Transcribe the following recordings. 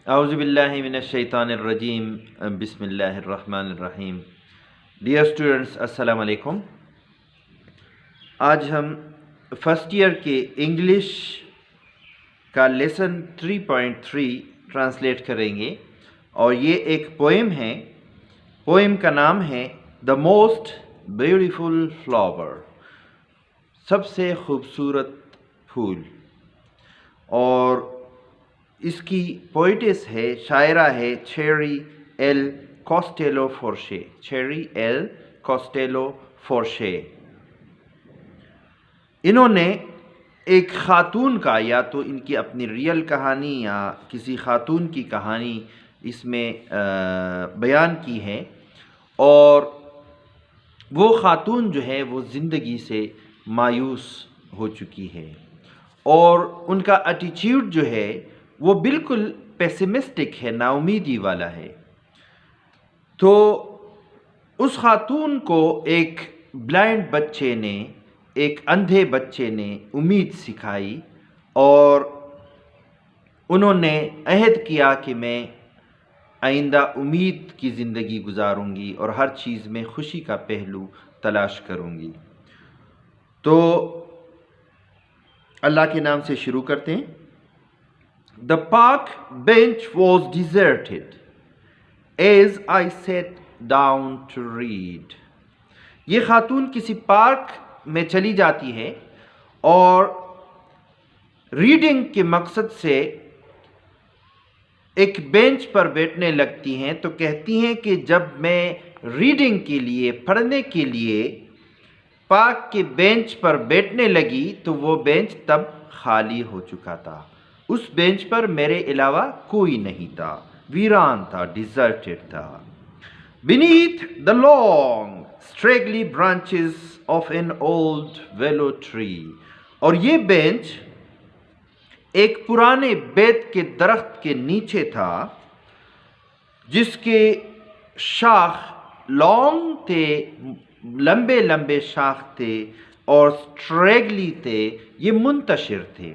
اعوذ باللہ من الشیطان الرجیم بسم اللہ الرحمن الرحیم. ڈیئر اسٹوڈنٹس، السلام علیکم. آج ہم فرسٹ ایئر کے انگلش کا لیسن 3.3 ٹرانسلیٹ کریں گے، اور یہ ایک پوئم ہے. پوئم کا نام ہے دا موسٹ بیوٹیفل فلاور، سب سے خوبصورت پھول. اور اس کی پوئٹس ہے، شاعرہ ہے Cherry L Costello Forshay. Cherry L Costello Forshay. انہوں نے ایک خاتون کا، یا تو ان کی اپنی ریئل کہانی یا کسی خاتون کی کہانی اس میں بیان کی ہے. اور وہ خاتون جو ہے وہ زندگی سے مایوس ہو چکی ہے، اور ان کا ایٹیٹیوڈ جو ہے وہ بالکل پیسمسٹک ہے، نا امیدی والا ہے. تو اس خاتون کو ایک بلائنڈ بچے نے، ایک اندھے بچے نے امید سکھائی، اور انہوں نے عہد کیا کہ میں آئندہ امید کی زندگی گزاروں گی اور ہر چیز میں خوشی کا پہلو تلاش کروں گی. تو اللہ کے نام سے شروع کرتے ہیں. The park bench was deserted as I sat down to read. یہ خاتون کسی پارک میں چلی جاتی ہے اور ریڈنگ کے مقصد سے ایک بینچ پر بیٹھنے لگتی ہیں. تو کہتی ہیں کہ جب میں ریڈنگ کے لیے، پڑھنے کے لیے پارک کے بینچ پر بیٹھنے لگی تو وہ بینچ تب خالی ہو چکا تھا. اس بینچ پر میرے علاوہ کوئی نہیں تھا، ویران تھا، ڈیزرٹڈ تھا. Beneath the long straggly branches of an old willow tree. اور یہ بینچ ایک پرانے بیت کے درخت کے نیچے تھا، جس کے شاخ لانگ تھے، لمبے لمبے شاخ تھے، اور اسٹریگلی تھے، یہ منتشر تھے.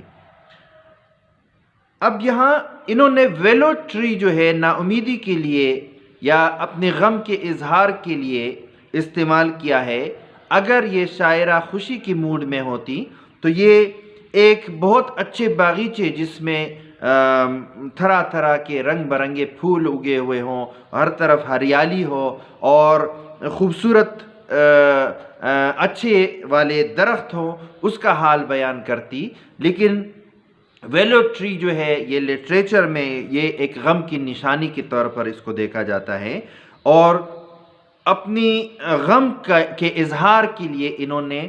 اب یہاں انہوں نے ویلو ٹری جو ہے نا امیدی کے لیے یا اپنے غم کے اظہار کے لیے استعمال کیا ہے. اگر یہ شاعرہ خوشی کی موڈ میں ہوتی تو یہ ایک بہت اچھے باغیچے جس میں طرح طرح کے رنگ برنگے پھول اگے ہوئے ہوں، ہر طرف ہریالی ہو اور خوبصورت اچھے والے درخت ہوں، اس کا حال بیان کرتی. لیکن ویلو ٹری جو ہے یہ لٹریچر میں یہ ایک غم کی نشانی کے طور پر اس کو دیکھا جاتا ہے، اور اپنی غم کے اظہار کے لیے انہوں نے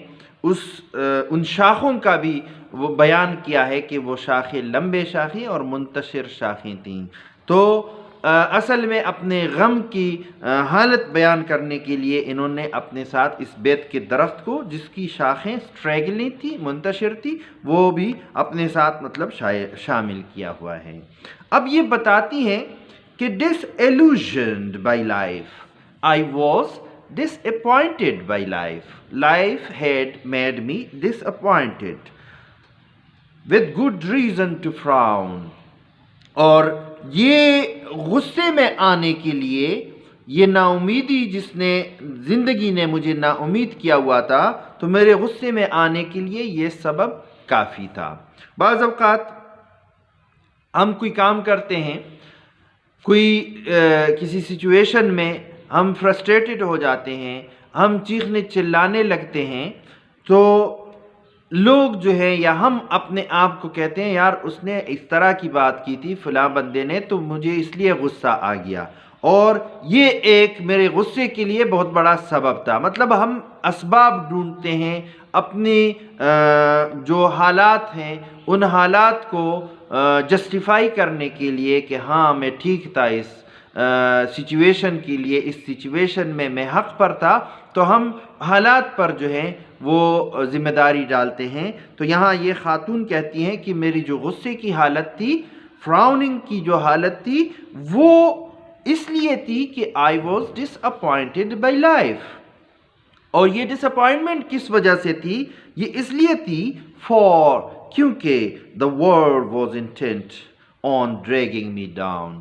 ان شاخوں کا بھی وہ بیان کیا ہے کہ وہ شاخیں لمبے شاخیں اور منتشر شاخیں تھیں. تو اصل میں اپنے غم کی حالت بیان کرنے کے لیے انہوں نے اپنے ساتھ اس بیت کے درخت کو، جس کی شاخیں اسٹریگلی تھی، منتشر تھی، وہ بھی اپنے ساتھ مطلب شامل کیا ہوا ہے. اب یہ بتاتی ہیں کہ disillusioned by life, I was disappointed by life. Life had made me disappointed with good reason to frown. اور یہ غصے میں آنے کے لیے، یہ نا امیدی جس نے زندگی نے مجھے نا امید کیا ہوا تھا، تو میرے غصے میں آنے کے لیے یہ سبب کافی تھا. بعض اوقات ہم کوئی کام کرتے ہیں، کسی سچویشن میں ہم فرسٹریٹڈ ہو جاتے ہیں، ہم چیخنے چلانے لگتے ہیں، تو لوگ جو ہیں یا ہم اپنے آپ کو کہتے ہیں یار اس نے اس طرح کی بات کی تھی فلاں بندے نے، تو مجھے اس لیے غصہ آ گیا، اور یہ ایک میرے غصے کے لیے بہت بڑا سبب تھا. مطلب ہم اسباب ڈھونڈتے ہیں اپنی جو حالات ہیں ان حالات کو جسٹیفائی کرنے کے لیے کہ ہاں میں ٹھیک تھا اس سچویشن کے لیے، اس سچویشن میں حق پر تھا. تو ہم حالات پر جو ہیں وہ ذمہ داری ڈالتے ہیں. تو یہاں یہ خاتون کہتی ہیں کہ میری جو غصے کی حالت تھی، فراؤننگ کی جو حالت تھی، وہ اس لیے تھی کہ I was disappointed by life. اور یہ ڈس اپوائنٹمنٹ کس وجہ سے تھی؟ یہ اس لیے تھی کیونکہ the world was intent on dragging me down.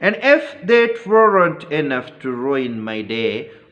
And if that weren't enough to ruin my day,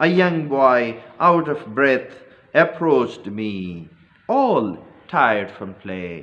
A young boy out of breath approached me, all tired from play.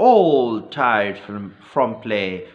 all tired from play,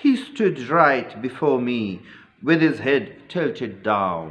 He stood right before me with his head tilted down.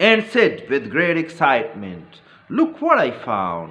And said with great excitement, look what I found.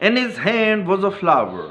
And his hand was a flower.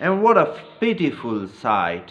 And what a pitiful sight.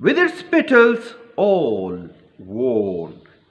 With its petals all worn,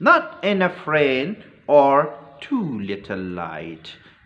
Not enough rain or too little light,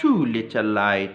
too little light,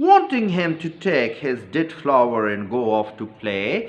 Wanting him to take his dead flower and go off to play,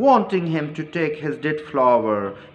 wanting him to take his dead flower,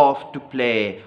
off to play,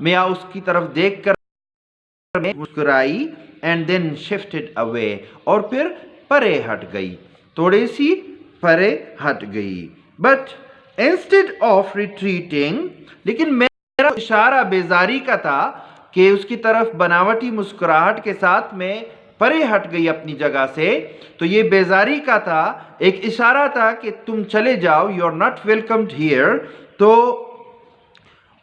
میا اس کی طرف دیکھ کر میں مسکرائی and then shifted اوے، اور پھر پرے ہٹ گئی، تھوڑی سی پرے ہٹ گئی. بٹ انسٹیڈ آف ریٹریٹنگ، لیکن میرا اشارہ بیزاری کا تھا کہ اس کی طرف بناوٹی مسکراہٹ کے ساتھ میں پرے ہٹ گئی اپنی جگہ سے، تو یہ بیزاری کا تھا، ایک اشارہ تھا کہ تم چلے جاؤ، you are not welcomed here. تو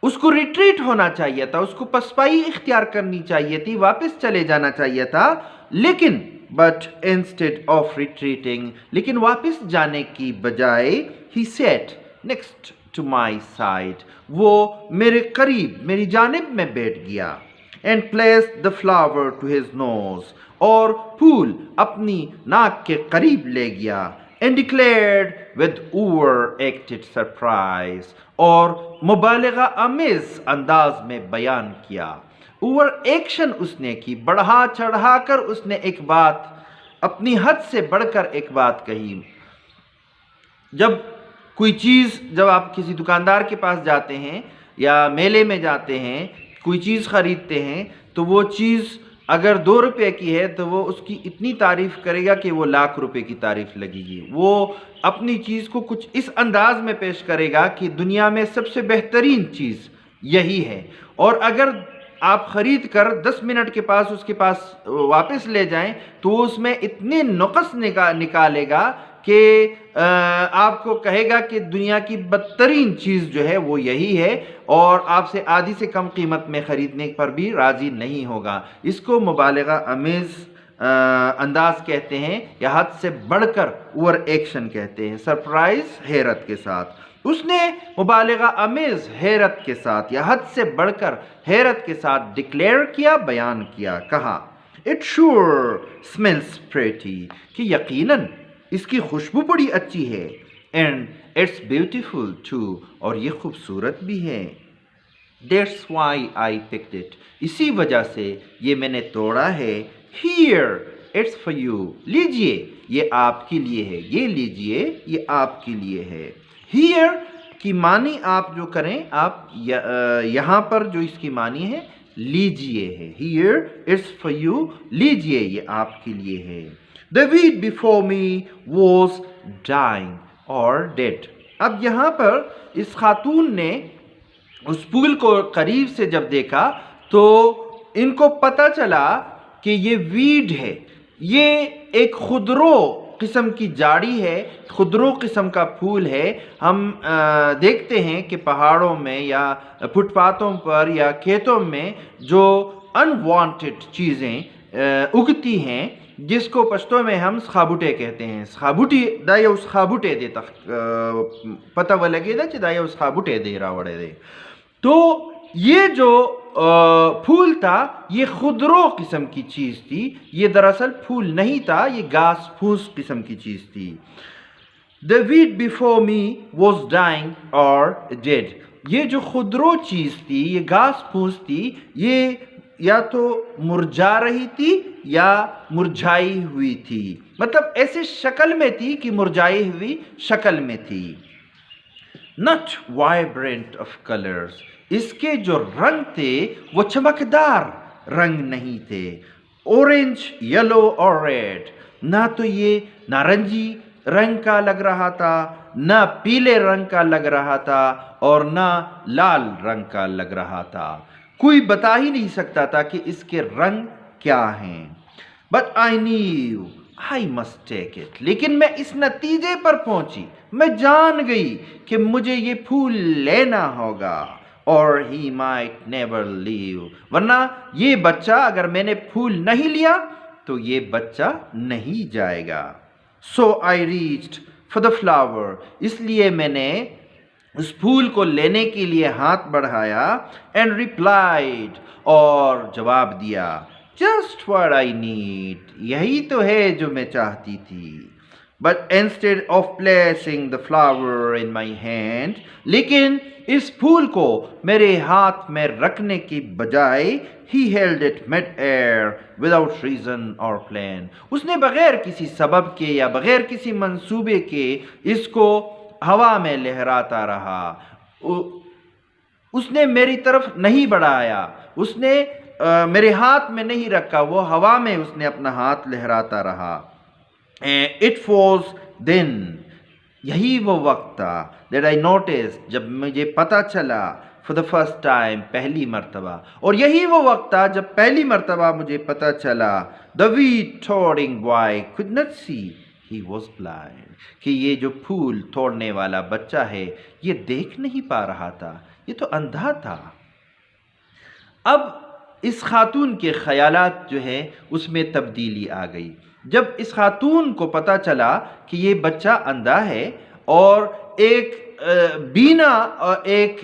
اس کو ریٹریٹ ہونا چاہیے تھا، اس کو پسپائی اختیار کرنی چاہیے تھی، واپس چلے جانا چاہیے تھا. لیکن بٹ انسٹیڈ آف ریٹریٹنگ، لیکن واپس جانے کی بجائے ہی sat next to my side, وہ میرے قریب میری جانب میں بیٹھ گیا. And place the flower to his nose, اور پھول اپنی ناک کے قریب لے گیا. And declared with over acted surprise, اور مبالغہ آمیز انداز میں بیان کیا. اوور ایکشن اس نے کی، بڑھا چڑھا کر اس نے ایک بات، اپنی حد سے بڑھ کر ایک بات کہی. جب کوئی چیز، جب آپ کسی دکاندار کے پاس جاتے ہیں یا میلے میں جاتے ہیں، کوئی چیز خریدتے ہیں، تو وہ چیز اگر 2 روپے کی ہے تو وہ اس کی اتنی تعریف کرے گا کہ وہ لاکھ روپے کی تعریف لگے گی. وہ اپنی چیز کو کچھ اس انداز میں پیش کرے گا کہ دنیا میں سب سے بہترین چیز یہی ہے، اور اگر آپ خرید کر 10 منٹ کے پاس اس کے پاس واپس لے جائیں تو وہ اس میں اتنے نقص نکالے گا کہ آپ کو کہے گا کہ دنیا کی بدترین چیز جو ہے وہ یہی ہے، اور آپ سے آدھی سے کم قیمت میں خریدنے پر بھی راضی نہیں ہوگا. اس کو مبالغہ آمیز انداز کہتے ہیں، یا حد سے بڑھ کر اوور ایکشن کہتے ہیں. سرپرائز، حیرت کے ساتھ، اس نے مبالغہ آمیز حیرت کے ساتھ یا حد سے بڑھ کر حیرت کے ساتھ ڈکلیئر کیا، بیان کیا، کہا. اٹ شور اسمیلس پریٹی، کہ یقیناً اس کی خوشبو بڑی اچھی ہے. اینڈ اٹس بیوٹیفل ٹو، اور یہ خوبصورت بھی ہے. That's why I picked it, اسی وجہ سے یہ میں نے توڑا ہے. ہیئر اٹس فار یو، لیجئے یہ آپ کے لیے ہے، یہ لیجئے یہ آپ کے لیے ہے. ہیئر کی معنی آپ جو کریں، آپ یہاں پر جو اس کی معنی ہے لیجئے ہے. ہیئر اٹس فار یو، لیجئے یہ آپ کے لیے ہے. The weed before me was dying or dead. اب یہاں پر اس خاتون نے اس پھول کو قریب سے جب دیکھا تو ان کو پتہ چلا کہ یہ ویڈ ہے، یہ ایک خضرو قسم کی جاڑی ہے، خضرو قسم کا پھول ہے. ہم دیکھتے ہیں کہ پہاڑوں میں یا فٹ پاتھوں پر یا کھیتوں میں جو انوانٹڈ چیزیں اگتی ہیں، جس کو پشتو میں ہم سخابوٹے کہتے ہیں. سخابوٹی دا یو سخابوٹے دے تک پتہ وہ لگے دا چی دا یو سخابوٹے دے راوڑے دے. تو یہ جو پھول تھا یہ خضرو قسم کی چیز تھی، یہ دراصل پھول نہیں تھا، یہ گھاس پھوس قسم کی چیز تھی. The weed before me was dying or dead. یہ جو خضرو چیز تھی، یہ گھاس پھوس تھی، یہ یا تو مرجھا رہی تھی یا مرجھائی ہوئی تھی. مطلب ایسے شکل میں تھی کہ مرجھائی ہوئی شکل میں تھی. Not vibrant of colors. اس کے جو رنگ تھے وہ چمکدار رنگ نہیں تھے. Orange, yellow or red. نہ تو یہ نارنجی رنگ کا لگ رہا تھا، نہ پیلے رنگ کا لگ رہا تھا، اور نہ لال رنگ کا لگ رہا تھا. کوئی بتا ہی نہیں سکتا تھا کہ اس کے رنگ کیا ہیں. But I knew I must take it. لیکن میں اس نتیجے پر پہنچی، میں جان گئی کہ مجھے یہ پھول لینا ہوگا. Or he might never leave. ورنہ یہ بچہ، اگر میں نے پھول نہیں لیا تو یہ بچہ نہیں جائے گا. So I reached for the flower. اس لیے میں نے اس پھول کو لینے کے لیے ہاتھ بڑھایا. And replied. اور جواب دیا. Just what I need. یہی تو ہے جو میں چاہتی تھی. But instead of placing the flower in my hand, لیکن اس پھول کو میرے ہاتھ میں رکھنے کی بجائے he held it mid-air without reason or plan. اس نے بغیر کسی سبب کے یا بغیر کسی منصوبے کے اس کو ہوا میں لہراتا رہا، اس نے میری طرف نہیں بڑھایا، اس نے میرے ہاتھ میں نہیں رکھا، وہ ہوا میں اس نے اپنا ہاتھ لہراتا رہا۔ It was then، یہی وہ وقت تھا، that I noticed، جب مجھے پتہ چلا، for the first time، پہلی مرتبہ، اور یہی وہ وقت تھا جب پہلی مرتبہ مجھے پتہ چلا، the wheat toading boy could not see، he was blind، کہ یہ جو پھول توڑنے والا بچہ ہے یہ دیکھ نہیں پا رہا تھا، یہ تو اندھا تھا۔ اب اس خاتون کے خیالات جو ہے اس میں تبدیلی آ گئی۔ جب اس خاتون کو پتہ چلا کہ یہ بچہ اندھا ہے اور ایک بینا اور ایک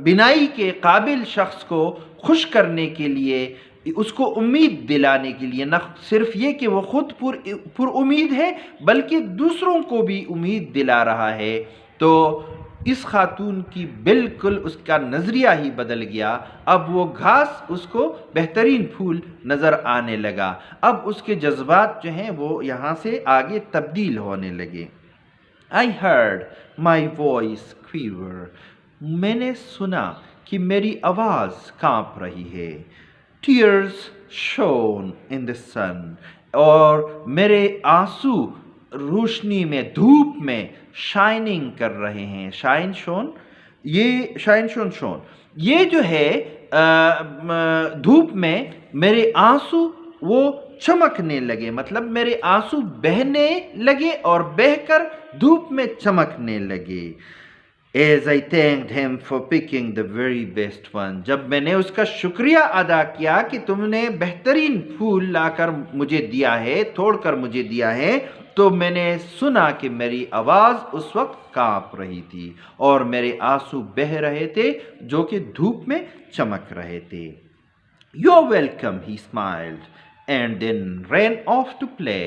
بینائی کے قابل شخص کو خوش کرنے کے لیے، اس کو امید دلانے کے لیے، نہ صرف یہ کہ وہ خود پر امید ہے بلکہ دوسروں کو بھی امید دلا رہا ہے، تو اس خاتون کی بالکل اس کا نظریہ ہی بدل گیا۔ اب وہ گھاس اس کو بہترین پھول نظر آنے لگا، اب اس کے جذبات جو ہیں وہ یہاں سے آگے تبدیل ہونے لگے۔ I heard my voice quiver، میں نے سنا کہ میری آواز کانپ رہی ہے۔ Tears shone in the sun، اور میرے آنسو روشنی میں، دھوپ میں شائننگ کر رہے ہیں۔ شائن شون، یہ شائن شون شون، یہ جو ہے دھوپ میں میرے آنسو وہ چمکنے لگے، مطلب میرے آنسو بہنے لگے اور بہہ کر دھوپ میں چمکنے لگے۔ As I thanked him for picking the very best one، جب میں نے اس کا شکریہ ادا کیا کہ تم نے بہترین پھول لا کر مجھے دیا ہے، توڑ کر مجھے دیا ہے، تو میں نے سنا کہ میری آواز اس وقت کانپ رہی تھی اور میرے آنسو بہہ رہے تھے جو کہ دھوپ میں چمک رہے تھے۔ You're welcome، he smiled and then ran off to play،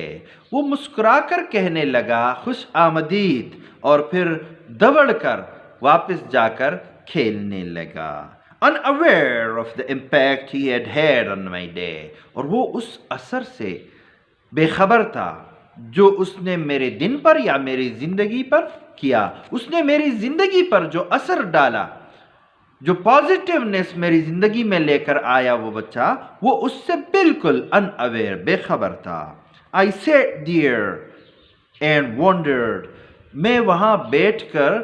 وہ مسکرا کر کہنے لگا خوش آمدید، اور پھر دوڑ کر واپس جا کر کھیلنے لگا۔ Unaware of the impact he had had on my day، اور وہ اس اثر سے بے خبر تھا جو اس نے میرے دن پر یا میری زندگی پر کیا۔ اس نے میری زندگی پر جو اثر ڈالا، جو پازیٹیونیس میری زندگی میں لے کر آیا وہ بچہ، وہ اس سے بالکل unaware، بے خبر تھا۔ I sat there and wondered، میں وہاں بیٹھ کر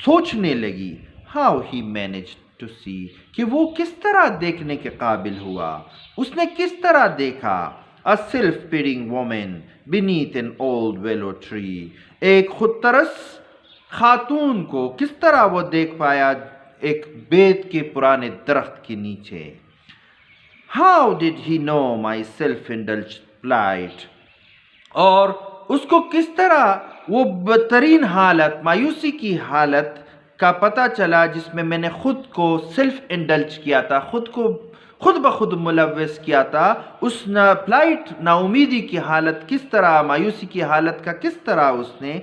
سوچنے لگی، how he managed to see، کہ وہ کس طرح دیکھنے کے قابل ہوا، اس نے کس طرح دیکھا۔ A self-pitying woman beneath an old willow tree، ایک خود ترس خاتون کو کس طرح وہ دیکھ پایا ایک بیت کے پرانے درخت کے نیچے۔ How did he know my self-indulged plight، اور اس کو کس طرح وہ بدترین حالت، مایوسی کی حالت کا پتہ چلا جس میں میں نے خود کو سیلف انڈلج کیا تھا، خود کو خود بخود ملوث کیا تھا۔ اس پلائٹ، نا امیدی کی حالت کس طرح، مایوسی کی حالت کا کس طرح اس نے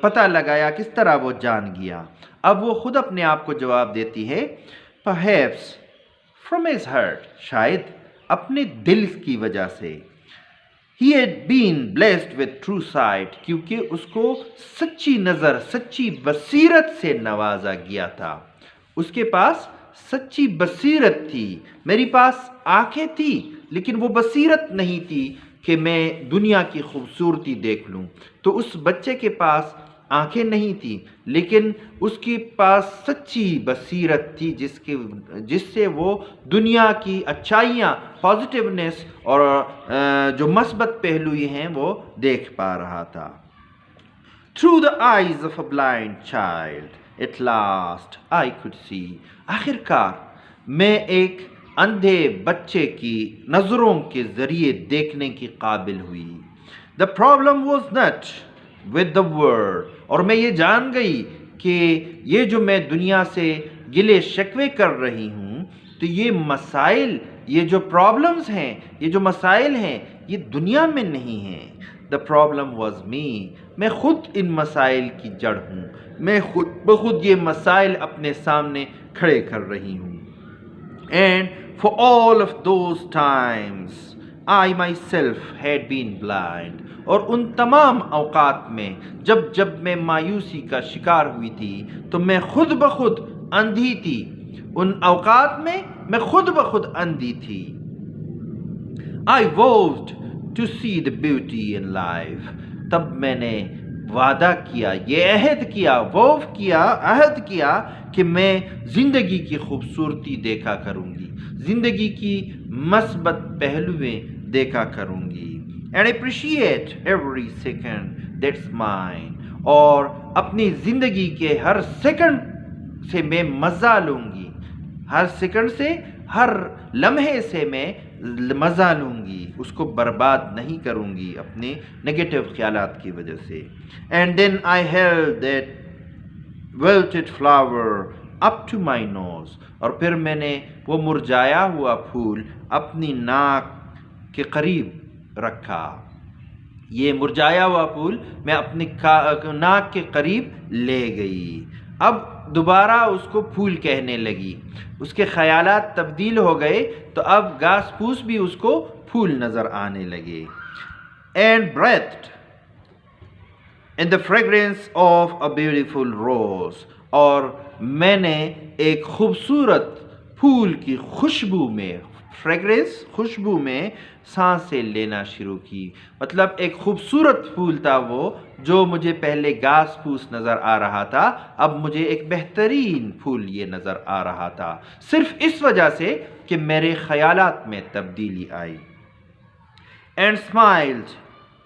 پتہ لگایا، کس طرح وہ جان گیا۔ اب وہ خود اپنے آپ کو جواب دیتی ہے، perhaps from his heart، شاید اپنے دل کی وجہ سے۔ He had been blessed with true sight، کیونکہ اس کو سچی نظر، سچی بصیرت سے نوازا گیا تھا۔ اس کے پاس سچی بصیرت تھی، میری پاس آنکھیں تھی لیکن وہ بصیرت نہیں تھی کہ میں دنیا کی خوبصورتی دیکھ لوں۔ تو اس بچے کے پاس آنکھیں نہیں تھی لیکن اس کے پاس سچی بصیرت تھی جس سے وہ دنیا کی اچھائیاں، پازیٹیونیس اور جو مثبت پہلو ہیں وہ دیکھ پا رہا تھا۔ Through the eyes of a blind child at last I could see، آخر کار میں ایک اندھے بچے کی نظروں کے ذریعے دیکھنے کی قابل ہوئی۔ The problem was not with the world، اور میں یہ جان گئی کہ یہ جو میں دنیا سے گلے شکوے کر رہی ہوں، تو یہ مسائل، یہ جو پرابلمز ہیں، یہ جو مسائل ہیں، یہ دنیا میں نہیں ہیں۔ The problem was me، میں خود ان مسائل کی جڑ ہوں، میں خود بخود یہ مسائل اپنے سامنے کھڑے کر رہی ہوں۔ And for all of those times I myself had been blind، اور ان تمام اوقات میں جب میں مایوسی کا شکار ہوئی تھی تو میں خود بخود اندھی تھی. ان اوقات میں خود بخود اندھی تھی. I vowed to see the beauty in life. تب میں نے وعدہ کیا، یہ عہد کیا کہ میں زندگی کی خوبصورتی دیکھا کروں گی، زندگی کی مثبت پہلویں دیکھا کروں گی. And appreciate every second that's mine. اور اپنی زندگی کے ہر سیکنڈ سے میں مزہ لوں گی، ہر سیکنڈ سے، ہر لمحے سے میں مزہ لوں گی، اس کو برباد نہیں کروں گی اپنے نگیٹو خیالات کی وجہ سے. And then I held that wilted flower up to my nose. اور پھر میں نے وہ مرجھایا ہوا پھول اپنی ناک کے قریب رکھا. یہ مرجھایا ہوا پھول میں اپنی ناک کے قریب لے گئی. اب دوبارہ اس کو پھول کہنے لگی، اس کے خیالات تبدیل ہو گئے تو اب گھاس پھوس بھی اس کو پھول نظر آنے لگے. And breathed in the fragrance of a beautiful rose. اور میں نے ایک خوبصورت پھول کی خوشبو میں، فریگرنس خوشبو میں سانسیں لینا شروع کی. مطلب ایک خوبصورت پھول تھا وہ، جو مجھے پہلے گھاس پھوس نظر آ رہا تھا، اب مجھے ایک بہترین پھول یہ نظر آ رہا تھا، صرف اس وجہ سے کہ میرے خیالات میں تبدیلی آئی. And smiled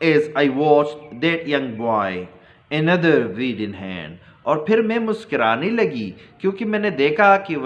as I watched that young boy, another weed in hand. اور پھر میں مسکرانے لگی کیونکہ میں نے دیکھا کہ